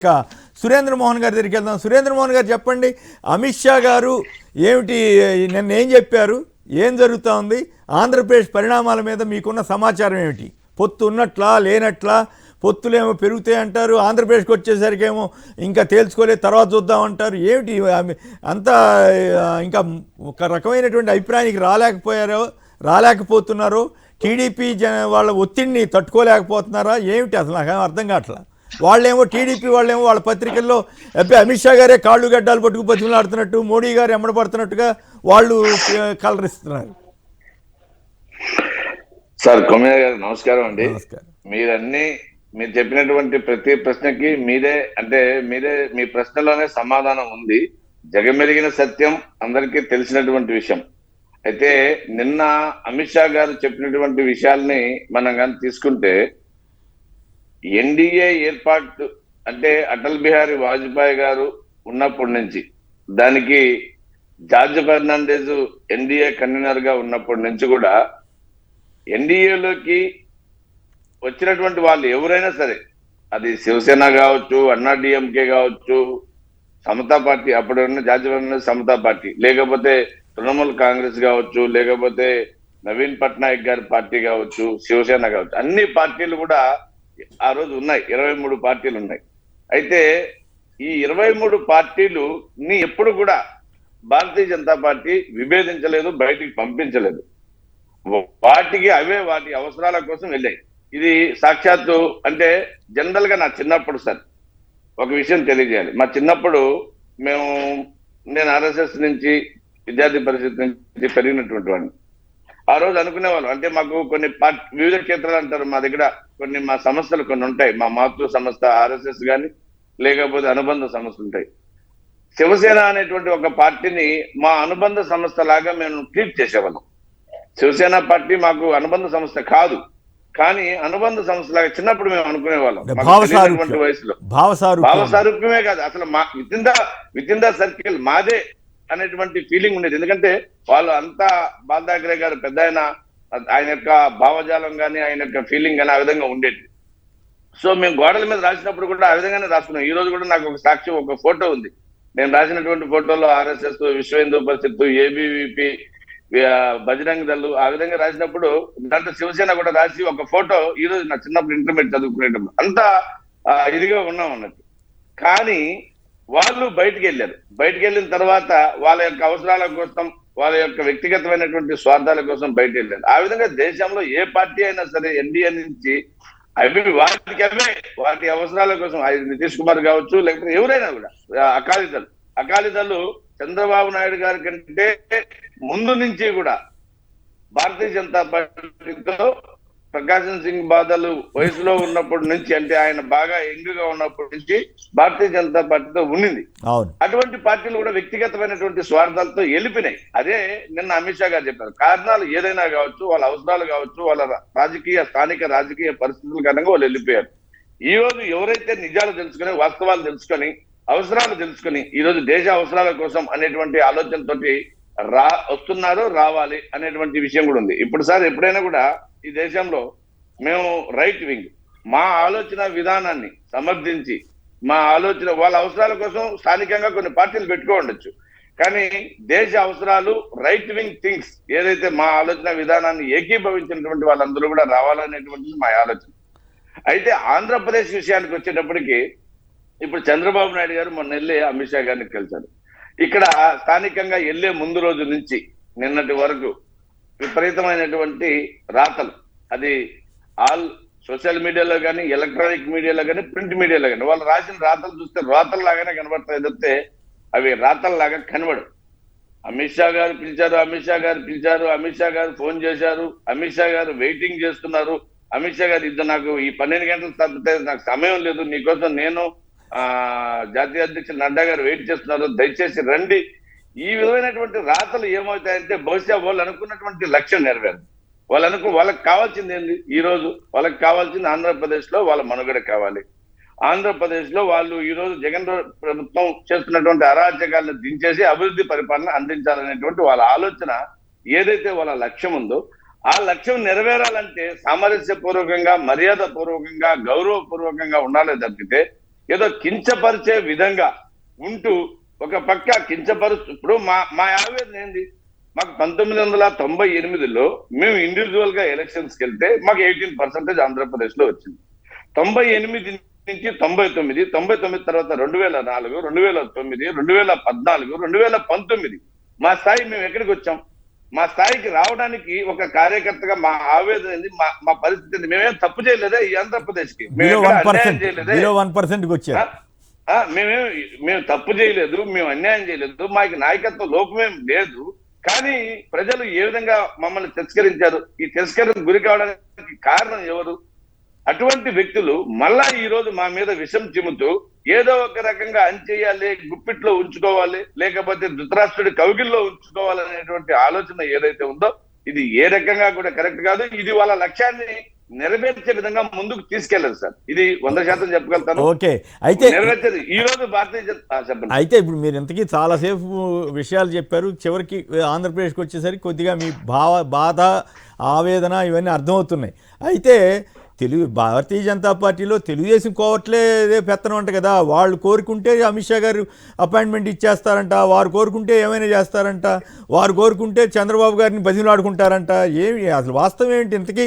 ఇంకా సురేంద్ర మోహన్ గారి దగ్గరికి వెళ్దాం. సురేంద్ర మోహన్ గారు చెప్పండి, అమిత్ షా గారు ఏమిటి నిన్న ఏం చెప్పారు, ఏం జరుగుతూ ఉంది, ఆంధ్రప్రదేశ్ పరిణామాల మీద మీకున్న సమాచారం ఏమిటి? పొత్తు ఉన్నట్లా లేనట్లా? పొత్తులేమో పెరుగుతాయి అంటారు, ఆంధ్రప్రదేశ్కి వచ్చేసరికి ఏమో ఇంకా తేల్చుకోలేదు, తర్వాత చూద్దామంటారు. ఏమిటి అంతా ఇంకా ఒక రకమైనటువంటి అభిప్రాయానికి రాలేకపోతున్నారో, టీడీపీ వాళ్ళ ఒత్తిడిని తట్టుకోలేకపోతున్నారా? ఏమిటి అసలు నాకు అర్థం కావట్లా. వాళ్ళేమో టీడీపీ వాళ్ళేమో వాళ్ళ పత్రికల్లో అమిత్ షా గారే కాళ్ళు గడ్డాలు పట్టుకు బతిమలాడుతున్నట్టు, మోడీ గారు ఎమ్మడపడుతున్నట్టుగా వాళ్ళు కలరిస్తున్నారు. సార్ కొమ్మయ్య గారు నమస్కారం అండి. నమస్కారం. మీరు చెప్పినటువంటి ప్రతి ప్రశ్నకి మీరే మీ ప్రశ్నలోనే సమాధానం ఉంది. జగమెరిగిన సత్యం అందరికీ తెలిసినటువంటి విషయం. అయితే నిన్న అమిత్ షా గారు చెప్పినటువంటి విషయాల్ని మనం కానీ తీసుకుంటే, ఎన్డీఏ ఏర్పాటు అంటే అటల్ బిహారీ వాజ్పేయి గారు ఉన్నప్పటి నుంచి, దానికి జార్జ్ ఫెర్నాండెస్ ఎన్డీఏ కన్వీనర్ గా ఉన్నప్పటి నుంచి కూడా ఎన్డీఏలోకి వచ్చినటువంటి వాళ్ళు ఎవరైనా సరే, అది శివసేన కావచ్చు, అన్నా డిఎంకే కావచ్చు, సమతా పార్టీ, అప్పుడు ఉన్న జార్జ్ ఫెర్నాండెస్ సమతా పార్టీ, లేకపోతే తృణమూల్ కాంగ్రెస్ కావచ్చు, లేకపోతే నవీన్ పట్నాయక్ గారి పార్టీ కావచ్చు, శివసేన కావచ్చు, అన్ని పార్టీలు కూడా ఆ రోజు ఉన్నాయి. 23 పార్టీలు ఉన్నాయి. అయితే ఈ 23 పార్టీలు ఎప్పుడు కూడా భారతీయ జనతా పార్టీ విభేదించలేదు, బయటికి పంపించలేదు. వాటి అవసరాల కోసం వెళ్ళాయి. ఇది సాక్షాత్తు అంటే జనరల్ గా నా చిన్నప్పుడు సార్ ఒక విషయం తెలియజేయాలి. మా చిన్నప్పుడు నేను ఆర్ఎస్ఎస్ నుంచి, విద్యార్థి పరిషత్ నుంచి పెరిగినటువంటి వాడిని. ఆ రోజు అనుకునేవాళ్ళం, అంటే మాకు కొన్ని వివిధ క్షేత్రాలు అంటారు, మా దగ్గర మా సంస్థలు కొన్ని ఉంటాయి. మా మాతృ సంస్థ ఆర్ఎస్ఎస్ కానీ, లేకపోతే అనుబంధ సంస్థలు ఉంటాయి. శివసేన అనేటువంటి ఒక పార్టీని మా అనుబంధ సంస్థ లాగా మేము ట్రీట్ చేసేవాళ్ళం. శివసేన పార్టీ మాకు అనుబంధ సంస్థ కాదు, కానీ అనుబంధ సంస్థ లాగా చిన్నప్పుడు మేము అనుకునేవాళ్ళం. వయసులో భావసారూప్యమే కాదు, అసలు మా విత్ ఇన్ ద సర్కిల్ మాదే అనేటువంటి ఫీలింగ్ ఉండేది. ఎందుకంటే వాళ్ళు అంతా బాల్ ఠాక్రే గారు పెద్ద ఆయన యొక్క భావజాలం కానీ, ఆయన యొక్క ఫీలింగ్ కానీ ఆ విధంగా ఉండేది. సో మేము గోడల మీద రాసినప్పుడు కూడా ఆ విధంగానే రాసుకున్నాం. ఈ రోజు కూడా నాకు ఒక సాక్ష్యం, ఒక ఫోటో ఉంది. నేను రాసినటువంటి ఫోటోలో ఆర్ఎస్ఎస్, విశ్వ హిందూ పరిషత్, ఏబీవీపీ, బజరంగ్ దళ్ ఆ విధంగా రాసినప్పుడు దాంట్లో శివసేన కూడా రాసి ఒక ఫోటో ఈ రోజు నా చిన్నప్పుడు ఇంటర్మీడియట్ చదువుకునేటప్పుడు అంతా ఇదిగా ఉన్నాం అన్నట్టు. కానీ వాళ్ళు బయటికి వెళ్ళిన తర్వాత వాళ్ళ యొక్క అవసరాల కోసం, వాళ్ళ యొక్క వ్యక్తిగతమైనటువంటి స్వార్థాల కోసం బయట వెళ్ళారు. ఆ విధంగా దేశంలో ఏ పార్టీ అయినా సరే ఎన్డీఏ నుంచి వాటి అవసరాల కోసం, నితీష్ కుమార్ కావచ్చు, లేకపోతే ఎవరైనా కూడా అకాలీదళ్ చంద్రబాబు నాయుడు గారి కంటే ముందు నుంచి కూడా భారతీయ జనతా పార్టీతో, ప్రకాశం సింగ్ బాదల్ వయసులో ఉన్నప్పటి నుంచి, అంటే ఆయన బాగా యంగ్గా ఉన్నప్పటి నుంచి భారతీయ జనతా పార్టీతో ఉండింది. అటువంటి పార్టీలు కూడా వ్యక్తిగతమైనటువంటి స్వార్థాలతో వెళ్ళిపోయినాయి. అదే నిన్న అమిత్ షా గారు చెప్పారు. కారణాలు ఏదైనా కావచ్చు, వాళ్ళ అవసరాలు కావచ్చు, వాళ్ళ స్థానిక రాజకీయ పరిస్థితుల కారణంగా వాళ్ళు వెళ్ళిపోయారు. ఈ రోజు ఎవరైతే నిజాలు తెలుసుకొని, వాస్తవాలు తెలుసుకొని, అవసరాలు తెలుసుకొని, ఈ రోజు దేశ అవసరాల కోసం అనేటువంటి ఆలోచనతోటి వస్తున్నారో, రావాలి అనేటువంటి విషయం కూడా ఉంది. ఇప్పుడు సార్ ఎప్పుడైనా కూడా ఈ దేశంలో మేము రైట్ వింగ్ మా ఆలోచన విధానాన్ని సమర్థించి, వాళ్ళ అవసరాల కోసం స్థానికంగా కొన్ని పార్టీలు పెట్టుకోవచ్చు, కానీ దేశ అవసరాలు, రైట్ వింగ్ థింగ్స్ ఏదైతే మా ఆలోచన విధానాన్ని ఏకీభవించినటువంటి వాళ్ళందరూ కూడా రావాలనేటువంటిది మా ఆలోచన. అయితే ఆంధ్రప్రదేశ్ విషయానికి వచ్చేటప్పటికి, ఇప్పుడు చంద్రబాబు నాయుడు గారు మొన్న వెళ్ళి అమిత్ షా గారిని కలిశారు. ఇక్కడ స్థానికంగా వెళ్లే ముందు రోజు నుంచి నిన్నటి వరకు విపరీతమైనటువంటి రాతలు, అది ఆల్ సోషల్ మీడియాలో కానీ, ఎలక్ట్రానిక్ మీడియాలో కానీ, ప్రింట్ మీడియాలో కానీ, వాళ్ళు రాసిన రాతలు చూస్తే రాతలు లాగానే కనబడతాయి తప్పితే అవి రాతల్లాగా కనబడు. అమిత్ షా గారు పిలిచారు, అమిత్ షా గారు ఫోన్ చేశారు, అమిత్ షా గారు వెయిటింగ్ చేస్తున్నారు, అమిత్ షా గారు ఇద్దరు నాకు ఈ 12 గంటలు తప్పితే నాకు సమయం లేదు, నీకోసం నేను జాతీయ అధ్యక్షులు నడ్డా గారు వెయిట్ చేస్తున్నారు, దయచేసి రండి. ఈ విధమైనటువంటి రాతలు ఏమవుతాయంటే, బహుశా వాళ్ళు అనుకున్నటువంటి లక్ష్యం నెరవేరు. వాళ్ళకి కావాల్సింది ఏంది? ఈ రోజు వాళ్ళకి కావాల్సింది ఆంధ్రప్రదేశ్ లో వాళ్ళ మనుగడ కావాలి. ఆంధ్రప్రదేశ్ లో వాళ్ళు ఈ రోజు జగన్ ప్రభుత్వం చేస్తున్నటువంటి అరాచకాలను దించేసి అభివృద్ధి పరిపాలన అందించాలనేటువంటి వాళ్ళ ఆలోచన, ఏదైతే వాళ్ళ లక్ష్యం ఉందో ఆ లక్ష్యం నెరవేరాలంటే సామరస్య పూర్వకంగా, మర్యాద పూర్వకంగా, గౌరవ పూర్వకంగా ఉండాలి తప్పితే ఏదో కించపరిచే విధంగా ఉంటూ ఒక పక్క ఇప్పుడు మా ఆవేదన ఏంది, మాకు 1998లో మేము ఇండివిజువల్ గా ఎలక్షన్స్ కి వెళ్తే మాకు 18% ఆంధ్రప్రదేశ్ లో వచ్చింది. 98 నుంచి 99, 99 తర్వాత 2004, 2009, 2014, 2019 మా స్థాయి మేము ఎక్కడికి వచ్చాం? మా స్థాయికి రావడానికి ఒక కార్యకర్తగా మా ఆవేదన ఏంది, మా పరిస్థితి మేమేం తప్పు చేయలేదా ఈ ఆంధ్రప్రదేశ్ కి? మేము తప్పు చేయలేదు, మేము అన్యాయం చేయలేదు, మాకు నాయకత్వ లోపమేం లేదు. కానీ ప్రజలు ఏ విధంగా మమ్మల్ని తిరస్కరించారు, ఈ తిరస్కరణ గురి కావడానికి కారణం ఎవరు? అటువంటి వ్యక్తులు మళ్ళా ఈ రోజు మా మీద విషం చిమ్ముతూ ఏదో ఒక రకంగా అంచేయాలి, గుప్పిట్లో ఉంచుకోవాలి, లేకపోతే ధృతరాష్ట్రుడి కౌగిల్లో ఉంచుకోవాలనేటువంటి ఆలోచన ఏదైతే ఉందో ఇది ఏ రకంగా కూడా కరెక్ట్ కాదు. ఇది వాళ్ళ లక్ష్యాన్ని నెరవేర్చే విధంగా ముందుకు తీసుకెళ్లదు సార్. ఇది 100% చెప్పగలుగుతాను. ఓకే, అయితే నెరవేర్చేది ఈ రోజు భారతీయ చెప్పండి. అయితే ఇప్పుడు మీరు ఇంతకీ చాలాసేపు విషయాలు చెప్పారు, చివరికి ఆంధ్రప్రదేశ్కి వచ్చేసరికి కొద్దిగా మీ బాధ, ఆవేదన ఇవన్నీ అర్థమవుతున్నాయి. అయితే భారతీయ జనతా పార్టీలో తెలుగుదేశం కోవట్లేదే పెత్తనం అంట కదా. వాళ్ళు కోరుకుంటే అమిత్ షా గారు అపాయింట్మెంట్ ఇచ్చేస్తారంట, వారు కోరుకుంటే ఏమైనా చేస్తారంట, వారు కోరుకుంటే చంద్రబాబు గారిని బతిమలాడుకుంటారంట. ఏమి అసలు వాస్తవం ఏంటి? ఇంతకీ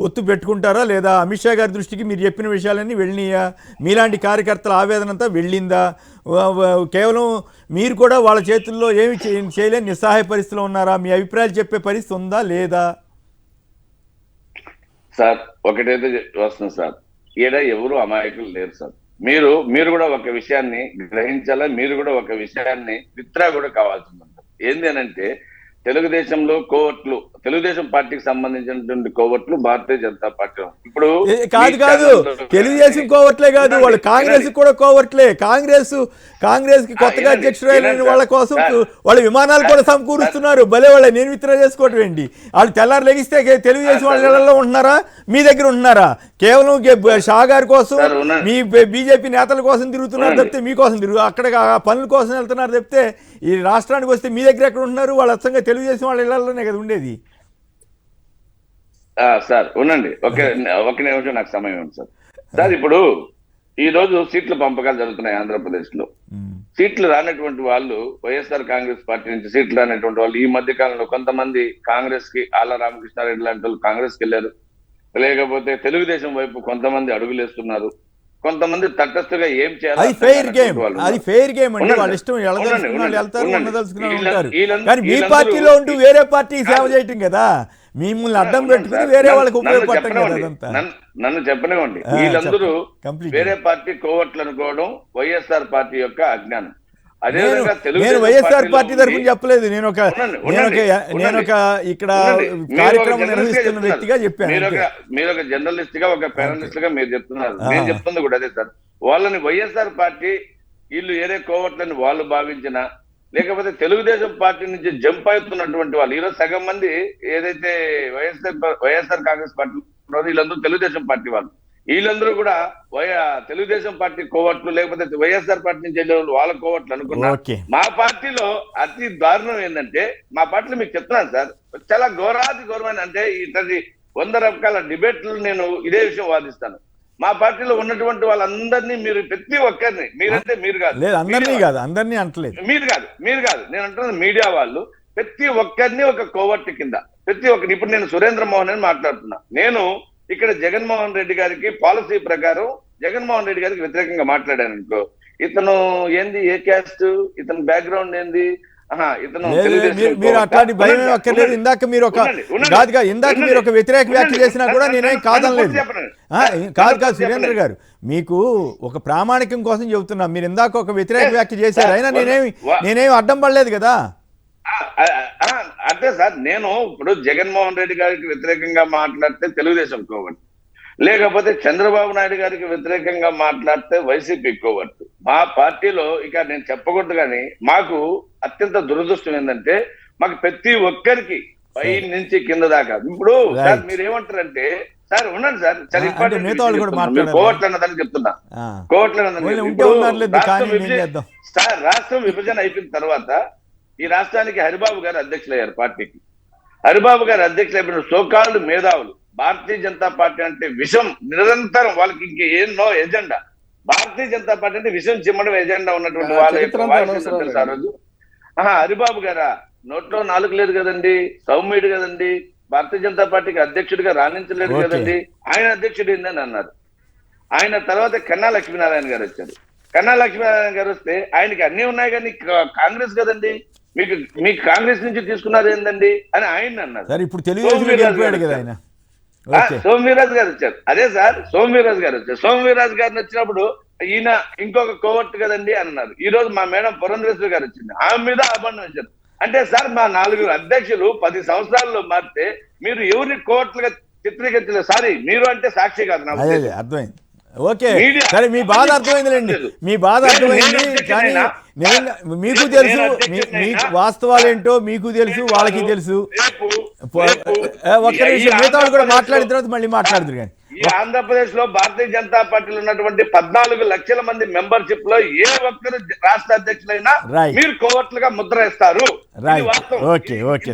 పొత్తు పెట్టుకుంటారా లేదా? అమిత్ షా గారి దృష్టికి మీరు చెప్పిన విషయాలన్నీ వెళ్ళినాయా? మీలాంటి కార్యకర్తల ఆవేదన అంతా వెళ్ళిందా? కేవలం మీరు కూడా వాళ్ళ చేతుల్లో ఏమి చేయలేని నిస్సహాయ పరిస్థితిలో ఉన్నారా? మీ అభిప్రాయాలు చెప్పే పరిస్థితి ఉందా లేదా? సార్ ఒకటైతే వస్తుంది సార్, ఈడ ఎవరు అమాయకులు లేరు సార్. మీరు కూడా ఒక విషయాన్ని గ్రహించాలా, మీరు కూడా ఒక విషయాన్ని విత్డ్రా కూడా కావాల్సింది. ఏంది అనంటే తెలుగుదేశంలో కోవట్లు, తెలుగుదేశం పార్టీకి సంబంధించినటువంటి కోవట్లు భారతీయ జనతా పార్టీ. ఇప్పుడు కాదు తెలుగుదేశం కోవట్లే కాదు, వాళ్ళు కాంగ్రెస్ కూడా కోవట్లే. కాంగ్రెస్ కి కొత్తగా అధ్యక్షుడు వాళ్ళ కోసం వాళ్ళు విమానాలు కూడా సమకూరుస్తున్నారు. భలే వాళ్ళ నేను విత్డ్రా చేసుకోవటం ఏంటి? వాళ్ళు తెల్లారు లెగిస్తే తెలుగుదేశం వాళ్ళ ఇళ్లలో ఉంటున్నారా, మీ దగ్గర ఉంటున్నారా? కేవలం షా గారి కోసం, మీ బీజేపీ నేతల కోసం తిరుగుతున్నారు తప్పితే మీకోసం అక్కడ పనుల కోసం వెళ్తున్నారు తప్పితే ఈ రాష్ట్రానికి వస్తే మీ దగ్గర ఎక్కడ ఉంటున్నారు? వాళ్ళు అచ్చంగా తెలుగుదేశం వాళ్ళ ఇళ్లలోనే కదా ఉండేది. సార్ ఉండండి, ఒక నిమిషం నాకు సమయం ఉంది సార్. సార్ ఇప్పుడు ఈ రోజు సీట్ల పంపకాలు జరుగుతున్నాయి ఆంధ్రప్రదేశ్ లో. సీట్లు రానటువంటి వాళ్ళు, వైఎస్ఆర్ కాంగ్రెస్ పార్టీ నుంచి సీట్లు రానటువంటి వాళ్ళు ఈ మధ్య కాలంలో కొంతమంది కాంగ్రెస్ కి, ఆళ్ళ రామకృష్ణారెడ్డి లాంటి వాళ్ళు కాంగ్రెస్ కి వెళ్ళారు. లేకపోతే తెలుగుదేశం వైపు కొంతమంది అడుగులేస్తున్నారు. కొంతమంది తటస్థగా ఏం చేయాలి, అది ఫెయిర్ గేమ్ అండి. వాళ్ళ ఇష్టం, వెళ్తారు. కానీ మీ పార్టీలో ఉంటూ వేరే పార్టీకి సేవ చేయటం కదా, మిమ్మల్ని అడ్డం పెట్టుకుని వేరే వాళ్ళకి ఉపయోగపడటం. నన్ను చెప్పనివ్వండి, వీళ్ళందరూ వేరే పార్టీ కోవట్లు అనుకోవడం వైఎస్ఆర్ పార్టీ యొక్క అజ్ఞానం. నేను వైఎస్ఆర్ పార్టీ తరఫున చెప్పలేదు, నేను ఒక ఇక్కడ కార్యక్రమం నిర్వహిస్తున్న వ్యక్తిగా చెప్పాను. మీరు ఒక జర్నలిస్ట్ గా, ఒక ప్యానలిస్ట్ గా మీరు చెప్తున్నారు. నేను చెప్తుంది కూడా అదే సార్. వాళ్ళని వైఎస్ఆర్ పార్టీ వీళ్ళు ఏరే కోవట్లని వాళ్ళు భావించిన, లేకపోతే తెలుగుదేశం పార్టీ నుంచి జంప్ అవుతున్నటువంటి వాళ్ళు ఈరోజు సగం మంది ఏదైతే వైఎస్ఆర్ కాంగ్రెస్ పార్టీ వీళ్ళందరూ తెలుగుదేశం పార్టీ వాళ్ళు. వీళ్ళందరూ కూడా తెలుగుదేశం పార్టీ కోవట్లు, లేకపోతే వైఎస్ఆర్ పార్టీ నుంచి వెళ్ళే వాళ్ళ కోవట్లు అనుకున్నారు. మా పార్టీలో అతి దారుణం ఏంటంటే, మా పార్టీలో మీకు చెప్తున్నాను సార్, చాలా ఘోరమైన, అంటే ఇతని 100 రకాల డిబేట్లు నేను ఇదే విషయం వాదిస్తాను. మా పార్టీలో ఉన్నటువంటి వాళ్ళందరినీ మీరు ప్రతి ఒక్కరిని, మీరంటే మీరు కాదు, మీరు కాదు నేను అంటున్నాను, మీడియా వాళ్ళు ప్రతి ఒక్కరిని ఒక కోవట్టు కింద, ప్రతి ఒక్కరిని. ఇప్పుడు నేను సురేంద్ర మోహన్ అని మాట్లాడుతున్నా. నేను ఇక్కడ జగన్మోహన్ రెడ్డి గారికి పాలసీ ప్రకారం జగన్మోహన్ రెడ్డి గారికి వ్యతిరేకంగా మాట్లాడాను అనుకో, ఇతను ఏంది, ఏ క్యాస్ట్, ఇతను బ్యాక్గ్రౌండ్ ఏంది, మీరు అట్లాంటి భయం అక్కర్లేదు. ఇందాక మీరు ఒక వ్యతిరేక వ్యాఖ్య చేసినా కూడా నేనేం కాదనలేదు. కాదు సురేంద్ర గారు, మీకు ఒక ప్రామాణికం కోసం చెబుతున్నా. మీరు ఇందాక ఒక వ్యతిరేక వ్యాఖ్య చేశారు, అయినా నేనేమి అడ్డం పడలేదు కదా. అదే సార్, నేను ఇప్పుడు జగన్మోహన్ రెడ్డి గారికి వ్యతిరేకంగా మాట్లాడితే తెలుగుదేశం కోవట్టు, లేకపోతే చంద్రబాబు నాయుడు గారికి వ్యతిరేకంగా మాట్లాడితే వైసీపీ కోవట్టు. మా పార్టీలో ఇక నేను చెప్పకూడదు, కానీ మాకు అత్యంత దురదృష్టం ఏంటంటే, మాకు ప్రతి ఒక్కరికి పై నుంచి కింద దాకా. ఇప్పుడు సార్ మీరు ఏమంటారంటే, సార్ ఉండండి సార్, కోవట్లు అన్నదని చెప్తున్నా, కోవట్లు సార్. రాష్ట్రం విభజన అయిపోయిన తర్వాత ఈ రాష్ట్రానికి హరిబాబు గారు అధ్యక్షులయ్యారు. పార్టీకి హరిబాబు గారు అధ్యక్షులైన సోకాళ్ళు మేధావులు, భారతీయ జనతా పార్టీ అంటే విషం, నిరంతరం వాళ్ళకి ఇంక ఎన్నో ఎజెండా, భారతీయ జనతా పార్టీ అంటే విషయం చిమ్మడం ఎజెండా ఉన్నటువంటి ఆ, వాళ్ళ చరిత్ర యొక్క అంతా వాయిస్ అనవసరం తెలుసా ఆ రోజు? హరిబాబు గారా, నోట్లో నాలుగు లేదు కదండి, సౌమ్యుడు కదండి, భారతీయ జనతా పార్టీకి అధ్యక్షుడిగా రాణించలేదు ఓకే. కదండి, ఆయన అధ్యక్షుడు ఏందని అన్నారు. ఆయన తర్వాత కన్నా లక్ష్మీనారాయణ గారు వచ్చారు. కన్నా లక్ష్మీనారాయణ గారు వస్తే ఆయనకి అన్ని ఉన్నాయి కానీ కాంగ్రెస్ కదండి, మీకు కాంగ్రెస్ నుంచి తీసుకున్నది ఏందండి అని ఆయన అన్నారు. సరే ఇప్పుడు తెలుగుదేశంలో వెళ్ళిపోయాడు కదా ఆయన. ఓకే. సోమవీరాజు గారు వచ్చారు. అదే సార్, సోమవీరాజు గారు వచ్చారు. సోమవీరాజు గారిని వచ్చినప్పుడు ఈయన ఇంకొక కోవర్ట్ కదండి అన్నారు. ఈ రోజు మా మేడం పురంధరేశ్వరి గారు వచ్చింది, ఆమె మీద అభండం వచ్చారు. అంటే సార్ మా 4 అధ్యక్షులు 10 సంవత్సరాల్లో మారితే మీరు ఎవరిని కోవర్ట్లుగా చిత్రీకరించలేదు. సారీ, మీరు అంటే సాక్షి కాదు నా అదే ఉద్దేశం. అర్థమైంది. ఓకే మీడియా- సరే, మీ బాధ అర్థమైందిలేండి, మీ బాధ అర్థమైంది. కానీ నిజంగా మీకు తెలుసు, మీకు వాస్తవాలు ఏంటో మీకు తెలుసు, వాళ్ళకి తెలుసు. ఒక్క నిమిషం, మిగతా వాళ్ళు కూడా మాట్లాడిన తర్వాత మళ్ళీ మాట్లాడుతురు. కానీ ఈ ఆంధ్రప్రదేశ్ లో భారతీయ జనతా పార్టీలో ఉన్నటువంటి 14 లక్షల మంది మెంబర్షిప్ లో ఏ ఒక్కరు రాష్ట్ర అధ్యక్షులైనా Right. మీరు కోవర్ట్లుగా ముద్ర వేస్తారు. ఇది రైట్. వాస్తవం. Okay okay